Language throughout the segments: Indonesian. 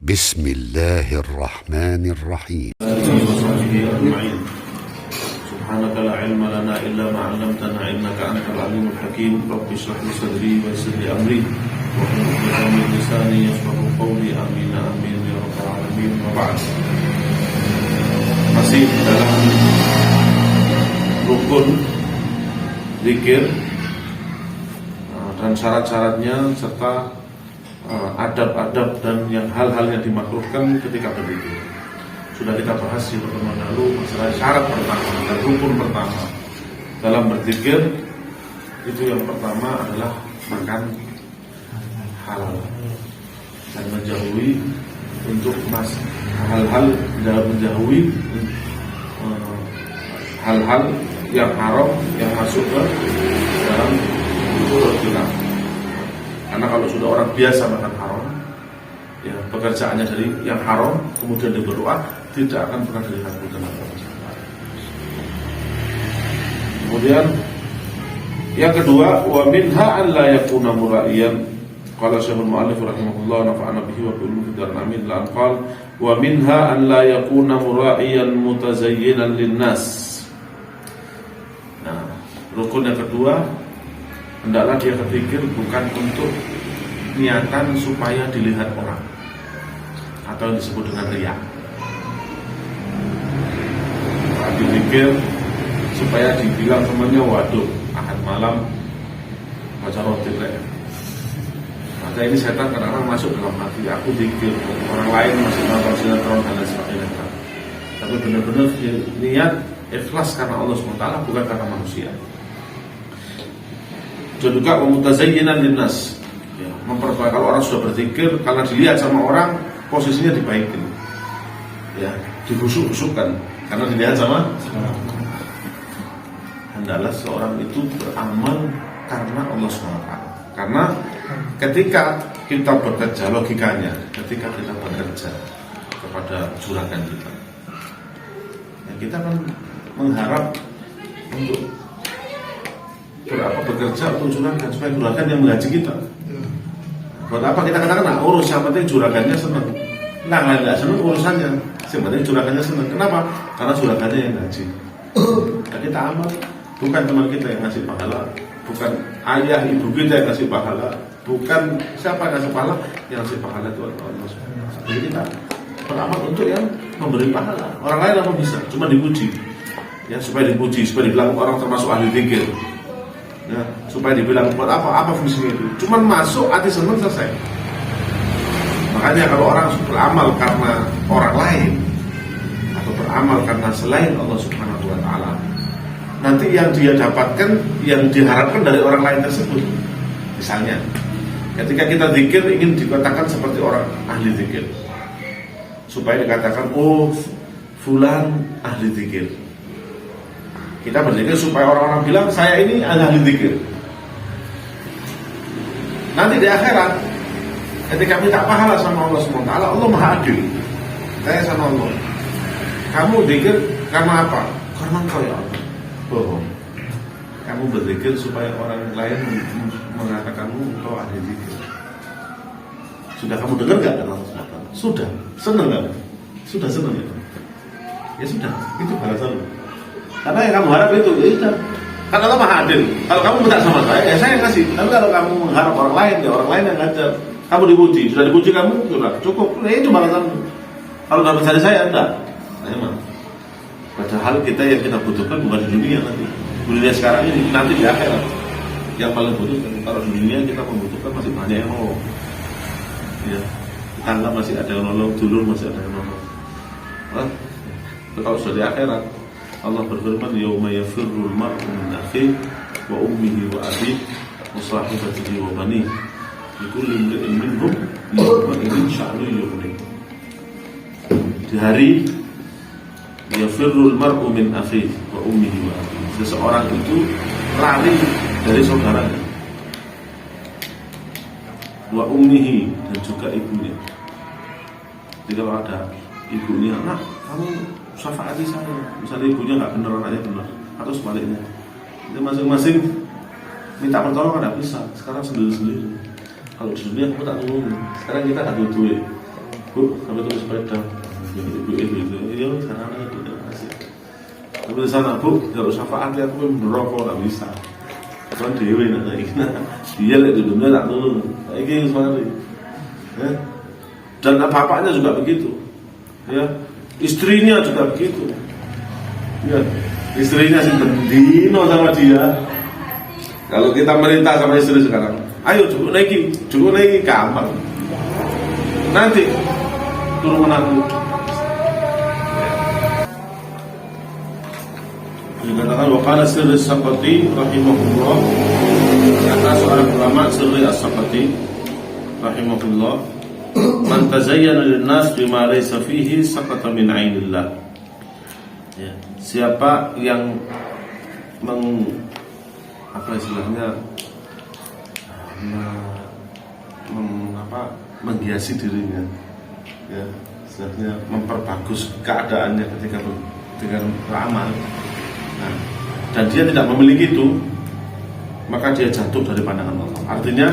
بسم الله الرحمن الرحيم. سبحانك لا علم لنا إلا ما علمتنا إنك أنت العليم الحكيم. رب اشرح لي صدري ويسر لي أمري واحلل عقدة من لساني يفقهوا قولي. آمين آمين يا رب العالمين. وبعد, masih dalam rukun zikir dan syarat-syaratnya serta adab-adab dan hal-hal yang dimakruhkan ketika berzikir. Sudah kita bahas di pertemuan lalu masalah syarat pertama dan rukun pertama dalam berzikir. Itu yang pertama adalah makan halal dan menjauhi untuk hal-hal dalam menjauhi hal-hal yang haram yang masuk ke dalam mulut kita. Karena kalau sudah orang biasa makan haram, ya pekerjaannya dari yang haram, kemudian dia berdoa, tidak akan pernah dikabulkan Allah. Kemudian yang kedua, wa minha an la yakuna mura'iyan. Qala Syekhul Mu'allif rahimahullah nafa'ana bihi wa bi'ilmu fid darin amin. La qala wa minha an la yakuna mura'iyan mutazayyinan linnas. Nah, rukun yang kedua, hendaklah dia berpikir bukan untuk niatan supaya dilihat orang atau yang disebut dengan riya. Dipikir supaya dibilang temannya, waduh, ahad malam baca roti rek. Maka ini setan kadang-kadang masuk dalam hati, aku zikir, orang lain masih nonton sinetron dan lain sebagainya. Tapi benar-benar niat ikhlas karena Allah SWT, bukan karena manusia. Juga mutazayyinan linnas, ya, memperbaiki. Kalau orang sudah berzikir, karena dilihat sama orang, posisinya dibaikin, ya, dibusuk-busukkan karena dilihat sama. Hendaklah seorang itu beramal karena Allah SWT. Karena ketika kita bekerja, logikanya ketika kita bekerja kepada juragan kita, ya, kita kan mengharap untuk bekerja untuk juragan supaya juragan yang menggaji kita. Buat apa kita katakan, urus yang penting juragannya senang. Nah, nggak senang urusannya, yang penting juragannya senang. Kenapa? Karena juragannya yang gaji. Nah, kita amal, bukan teman kita yang ngasih pahala, bukan ayah ibu kita yang ngasih pahala, bukan siapa yang ngasih pahala, yang ngasih pahala itu Allah. Jadi kita beramal untuk yang memberi pahala. Orang lain apa bisa? Cuma dipuji, ya, supaya dipuji, supaya dibilang orang termasuk ahli zikir. Ya, supaya dibilang buat apa fungsinya itu? Cuman masuk hati senang, selesai. Makanya kalau orang beramal karena orang lain atau beramal karena selain Allah Subhanahu wa Ta'ala, nanti yang dia dapatkan, yang diharapkan dari orang lain tersebut. Misalnya, ketika kita zikir ingin dikatakan seperti orang ahli zikir, supaya dikatakan, oh, fulan ahli zikir. Kita berzikir supaya orang-orang bilang saya ini ahli zikir. Nanti di akhirat, ketika minta pahala sama Allah SWT, Allah Maha Adil. Saya sama Allah, kamu zikir karena apa? Karena engkau ya Allah. Bohong. Kamu berzikir supaya orang lain mengatakanmu engkau ahli zikir. Sudah kamu dengar gak kata Allah SWT? Sudah. Senang gak? Sudah senang ya? Ya sudah, itu balasanmu. Karena yang kamu harap itu, ya sudah. Kan Allah Maha Adil. Kalau kamu minta sama saya, ya saya yang kasih. Tapi kalau kamu mengharap orang lain, ya orang lain yang ngajar. Kamu dipuji, sudah dipuji kamu, sudah cukup. Ya itu balasanmu. Kalau dapat dari saya, enggak. Nah, emang. Padahal kita yang kita butuhkan bukan di dunia nanti. Dunia sekarang ini, nanti di akhirat. Yang paling butuhkan. Kalau di dunia kita membutuhkan masih banyak yang nolong. Ya, tetangga masih ada yang nolong, dulur masih ada yang nolong. Nah, kalau sudah di akhirat, Allah berfirman, yauma yafirrul mar'u min akhihi wa ummihi wa abihi wa sahibatihi wa banihi likulli imri'in minhum yawma idzin sya'nun yughnihi. Di hari yafirrul mar'u min akhihi wa ummihi wa abihi, seseorang itu lari dari saudaranya, wa ummihi, dan juga ibunya. Jadi kalau ada ibunya, nak kamu syafaati saya, misalnya ibunya nggak benar, anaknya benar, atau sebaliknya, jadi masing-masing minta pertolongan nggak bisa. Sekarang sendiri-sendiri. Kalau di dunia kamu tak tolong, sekarang kita tak duit. Bu, kami tunggu sepeda. Ibu, iya sana itu kasih. Kami di sana, Bu, kalau syafaat lihat aku merokok nggak bisa. Kan dewi nak lagi, dia lihat dunia tak tolong. Lagi sorry. Dan bapaknya juga begitu, ya, istrinya juga begitu, ya, istrinya sih bendino sama dia. Kalau kita merintah sama istri sekarang, ayo cukup naiki gampang. Nanti turun menantu. Dikatakan wakana Sirri As-Saqati rahimahullah, kata seorang ulama Sirri As-Saqati rahimahullah, man tazayyana lin-nas bima laysa fihi saqata min 'ainillah. Ya, siapa yang menghiasi dirinya, ya, istilahnya memperbagus keadaannya ketika beramal. Nah, dan dia tidak memiliki itu, maka dia jatuh dari pandangan Allah. Artinya,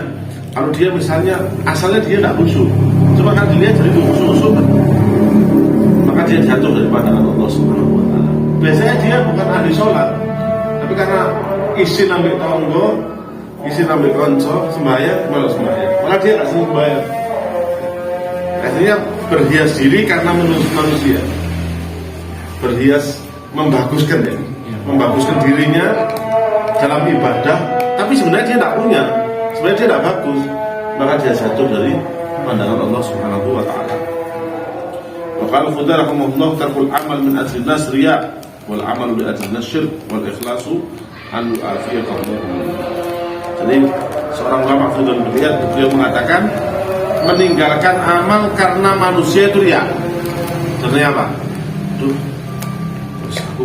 kalau dia misalnya asalnya dia tidak khusyuk, cuma kan dilihat dari khusyuk, maka dia jatuh dari pandangan Allah Subhanahu wa Ta'ala. Biasanya dia bukan ahli sholat, tapi karena isi nambah tonggo, isi nambah konco, sembahyang, malah sembahyang. Malah dia nggak senang sembahyang. Artinya berhias diri karena manusia, berhias membaguskan ya. Membaguskan dirinya dalam ibadah, tapi sebenarnya dia tidak punya, sebenarnya dia tidak bagus, maka dia jatuh dari pandangan Allah Subhanahu wa Ta'ala. Wa qala Fudail rahimahullah, tarkul amal min ajli nas riya wal amal bi ajli syirk wal ikhlasu an afiyat Allah. Jadi seorang ulama Fudail beliau mengatakan meninggalkan amal karena manusia itu riya. Contohnya apa? Tuh, terus aku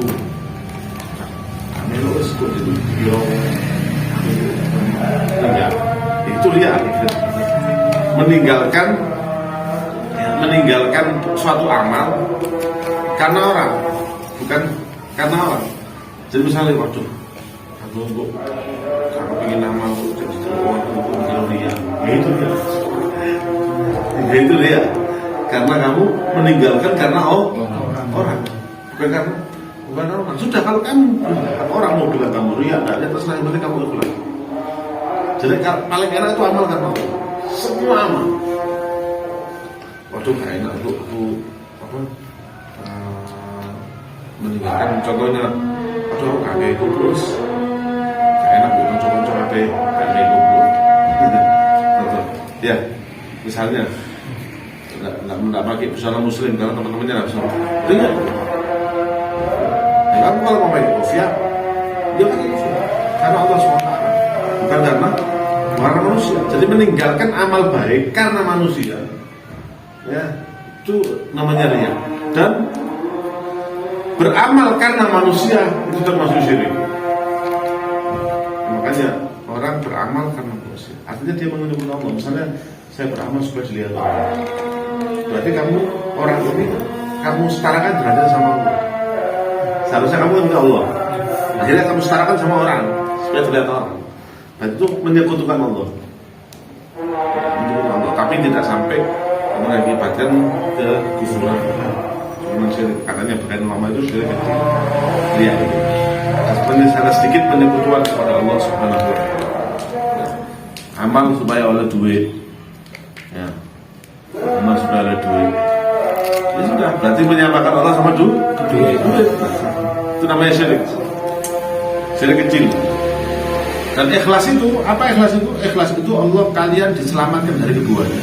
itu lihat meninggalkan suatu amal karena orang, bukan karena orang. Jadi misalnya, waduh, aku kalau pengen amal jadi kalau dia, itu dia, karena kamu meninggalkan karena orang, bukan karena. Bukan orang. Sudah, kalau kamu orang mau bilang kamu riya, tidak, terserah, yang penting kamu ikhlas. Jadi paling enak itu amal kan, semua amal. Waduh, gak enak aku meninggalkan, contohnya, waduh, gak kayak kublus, gak enak bukan contoh apa, gak kayak kublus. Ya, misalnya nggak pakai busana muslim karena teman-temannya nggak bisa. Dengar. Kamu kalau mau pakai kopiah, dia pakai kopiah karena Allah SWT, bukan karena manusia. Jadi meninggalkan amal baik karena manusia, ya, itu namanya riya. Dan beramal karena manusia itu termasuk syirik. Makanya orang beramal karena manusia, artinya dia mengenal Allah. Misalnya saya beramal supaya dilihat orang, berarti kamu orang ini kamu setarakan derajat sama Allah. Seharusnya kamu minta Allah, akhirnya kamu setarakan sama orang supaya terlihat orang. Dan itu menyekutukan Allah. Tapi tidak sampai mengakibatkan ke kufuran. Katanya berkaitan ulama itu syirik kecil. Lihat, sangat sedikit penyekutuan kepada Allah Subhanahu wa Ta'ala. Amal supaya oleh duit, ya. Amal supaya oleh duit. Ya sudah, berarti menyamakan Allah sama duit. Itu namanya syirik. Syirik kecil. Dan ikhlas itu, apa ikhlas itu? Ikhlas itu Allah kalian diselamatkan dari keduanya.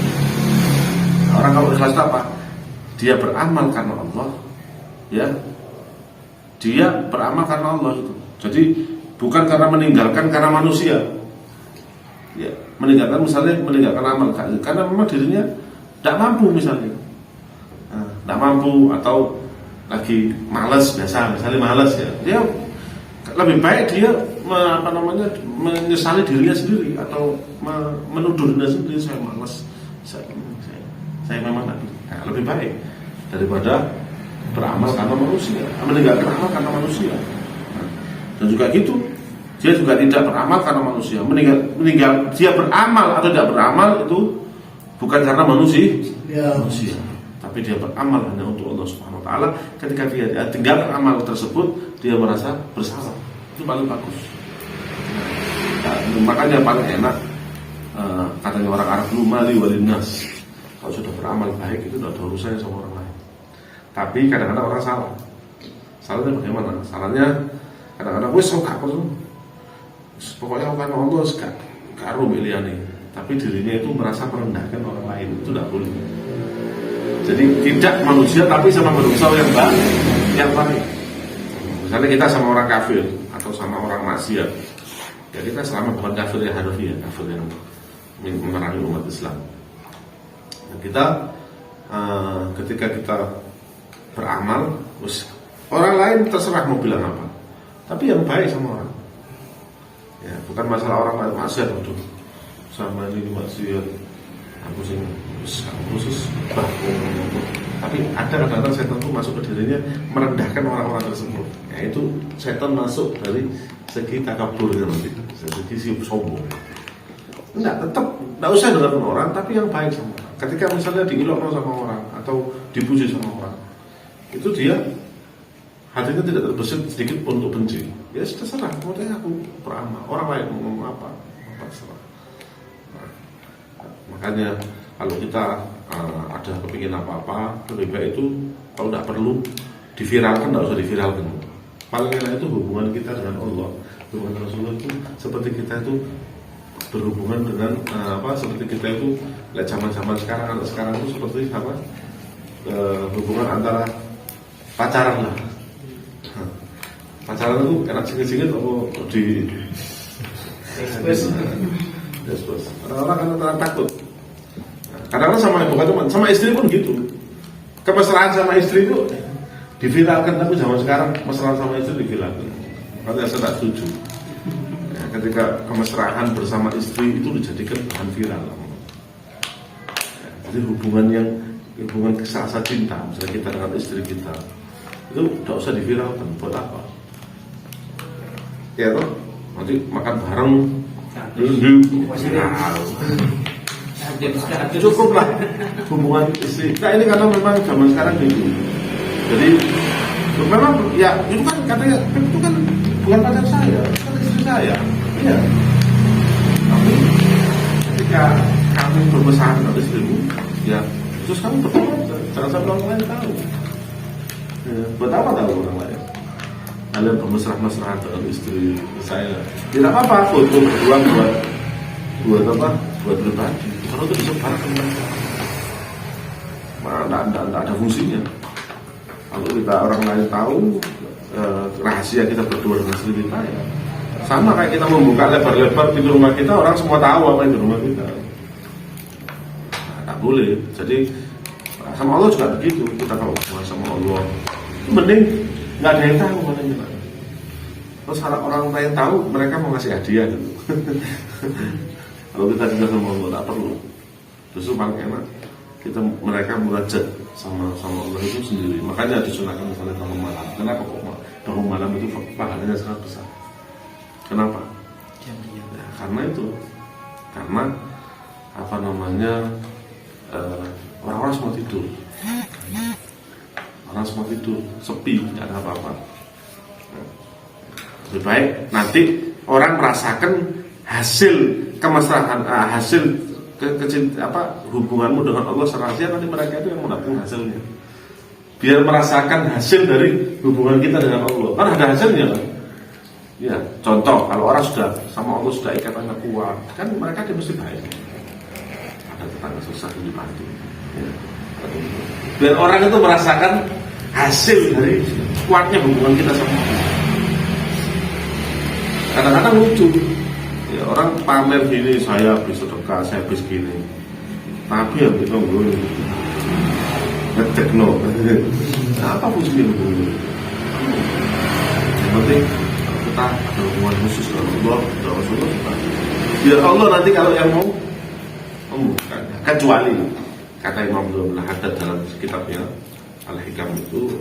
Orang kalau ikhlas itu apa? Dia beramal karena Allah, ya. Dia beramal karena Allah itu. Jadi bukan karena meninggalkan karena manusia. Ya, meninggalkan misalnya meninggalkan amal karena memang dirinya tidak mampu misalnya. Tidak mampu atau lagi malas, biasa misalnya malas, ya, dia lebih baik dia menyesali dirinya sendiri atau menuduh dirinya sendiri, saya malas, saya memang lebih baik daripada beramal karena manusia, meninggalkan amal karena manusia. Dan juga gitu, dia juga tidak beramal karena manusia, meninggal dia beramal atau tidak beramal itu bukan karena manusia. tapi dia beramal hanya untuk Allah Subhanahu Wa Taala. Ketika dia tinggalkan amal tersebut, dia merasa bersalah. Itu paling bagus. Nah, makanya paling enak katanya orang Arab dulu, mali walinas. Kalau sudah beramal baik itu tidak ada urusannya sama orang lain. Tapi kadang-kadang orang salah. Salahnya bagaimana? Salahnya kadang-kadang wis sok aku tuh. Pokoknya bukan Allah karo miliane. Tapi dirinya itu merasa merendahkan orang lain. Itu tidak boleh. Jadi tidak manusia tapi sama manusia yang baik. Misalnya kita sama orang kafir atau sama orang maksiat, ya kita selama bukan kafir yang harfiah, kafir yang memerangi umat Islam. Nah, kita ketika kita beramal, orang lain terserah mau bilang apa, tapi yang baik sama orang. Ya, bukan masalah orang lain maksiat, waduh, sama ini maksiat, aku sih khusus tapi ada kadang-kadang setan itu masuk ke dirinya merendahkan orang-orang tersebut. Ya, itu setan masuk dari segi takabur nanti, segi sombong. Tetap tidak usah dengarkan orang, tapi yang baik sama orang. Ketika misalnya diilokno sama orang atau dipuji sama orang, itu dia hatinya tidak terbesit sedikit pun untuk benci. Ya sudah serah, pokoknya aku beramal. Orang lain mau ngomong apa serah. Nah, makanya kalau kita ada kepingin apa-apa, lebih baik itu kalau tidak perlu diviralkan, tidak usah diviralkan. Paling enak itu hubungan kita dengan Allah, hubungan Rasulullah itu seperti kita itu berhubungan dengan seperti kita itu zaman-zaman sekarang, anak sekarang itu seperti apa? Hubungan antara pacaran lah. Pacaran itu enak singit-singit atau di expose. Orang-orang kan takut. Kadang-kadang sama ibu teman, sama istri pun gitu. Kemesraan sama istri itu diviralkan, tapi zaman sekarang mesraan sama istri diviralkan. Makanya saya tak setuju. Ya, ketika kemesraan bersama istri itu dijadikan bahan viral. Ya, jadi hubungan kisah cinta, misalnya kita dengan istri kita, itu tidak usah diviralkan. Buat apa? Ya toh, nanti makan bareng, cukuplah hubungan istri. Nah ini karena memang zaman sekarang gitu. Jadi memang ya itu kan katanya itu kan bukan pacar saya, kan istri saya. Iya. Tapi ketika kami bermesraan dengan istrimu, ya terus kamu bertolak, jangan sampai orang lain tahu. Ya, buat apa tahu orang lain? Kalian bermesraan dengan istri saya. Tidak apa-apa, foto berdua buat pribadi. Kalau itu disebarkan mereka, tidak ada fungsinya. Kalau kita orang lain tahu rahasia kita berdua dengan istri kita, ya sama kayak kita membuka lebar-lebar di rumah kita, orang semua tahu apa yang di rumah kita. Tidak boleh. Jadi sama Allah juga begitu. Kita kalau sama Allah, mending nggak ada yang tahu mana kita. Terus orang lain tahu, mereka mau ngasih hadiah gitu. Kalau kita juga sama Allah tak perlu. Justru paling enak mereka munajat sama Allah itu sendiri. Makanya disunahkan misalnya bangun malam. Kenapa kok bangun malam itu pahalanya sangat besar? Kenapa? Ya, karena orang-orang semua tidur. Orang semua tidur, sepi, tidak ada apa-apa. Lebih baik nanti orang merasakan hasil kemesraan, hasil hubunganmu dengan Allah serahsia, nanti mereka itu yang mendapatkan hasilnya. Biar merasakan hasil dari hubungan kita dengan Allah. Kan ada hasilnya kan? Ya, contoh kalau orang sudah sama Allah sudah ikatannya kuat, kan mereka dia mesti baik. Ada tetangga susah dibantu. Ya. Biar orang itu merasakan hasil dari kuatnya hubungan kita sama Allah. Kadang-kadang lucu. Ya, orang pamer gini, saya habis sedekah, saya habis gini. Tapi ya kita ngomong ngecek no. Apa fungsinya ngomong? Yang penting kita ada hubungan khusus dengan Allah, dengan Rasulullah. Biar Allah nanti kalau yang mau kecuali kata Imam Abdul Haddad dalam kitabnya Al-Hikam itu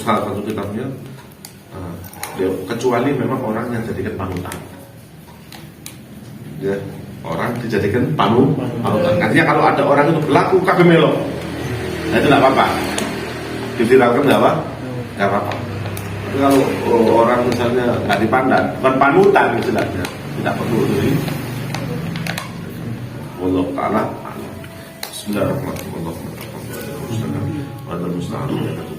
salah satu kitabnya, ya, kecuali memang orang yang jadikan panutan. Ya, orang dijadikan panutan. Artinya kalau ada orang itu berlaku kabeh melok. Nah itu nggak apa-apa. Diviralkan nggak apa? Nggak apa-apa. Tapi kalau orang misalnya nggak dipandang, bukan panutan istilahnya, tidak perlu ini. Wallahu ta'ala. Bismillahirrahmanirrahim. Alhamdulillah.